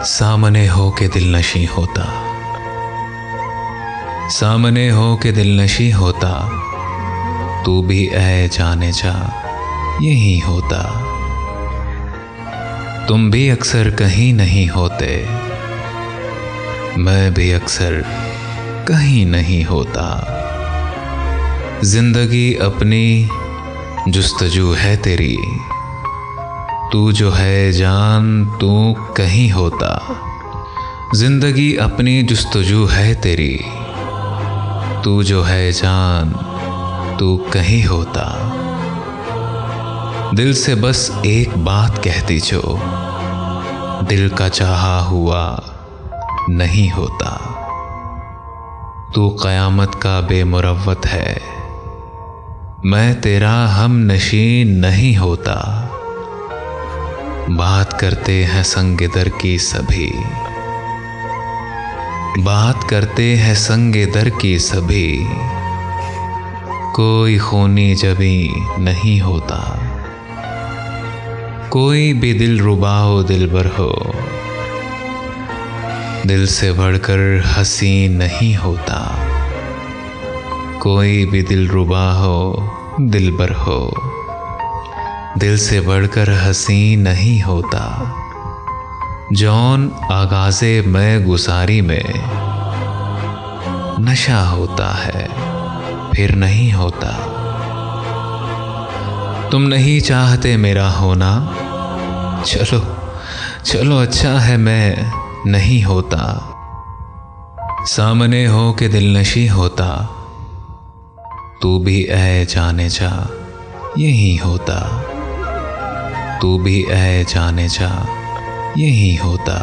सामने हो के दिल नशी होता, सामने हो के दिल नशी होता, तू भी ऐ जाने जा यही होता। तुम भी अक्सर कहीं नहीं होते, मैं भी अक्सर कहीं नहीं होता। जिंदगी अपनी जुस्तजू है तेरी, तू जो है जान तू कहीं होता। जिंदगी अपनी जुस्तजू है तेरी, तू जो है जान तू कहीं होता। दिल से बस एक बात कहती जो, दिल का चाहा हुआ नहीं होता। तू क़यामत का बेमुरव्वत है, मैं तेरा हम नशी नहीं होता। बात करते हैं संगे दर की सभी, बात करते हैं संगे दर की सभी, कोई खूनी जबी नहीं होता। कोई भी दिल रुबा हो दिलबर हो, दिल से बढ़कर हंसी नहीं होता। कोई भी दिल रुबा हो दिलबर हो, दिल से बढ़कर हंसी नहीं होता। जौन आगाज़े मैं गुसारी में नशा होता है फिर नहीं होता। तुम नहीं चाहते मेरा होना, चलो चलो अच्छा है मैं नहीं होता। सामने हो के दिल नशी होता, तू भी ऐ जाने जा यही होता। तू भी ऐ जाने जा यही होता।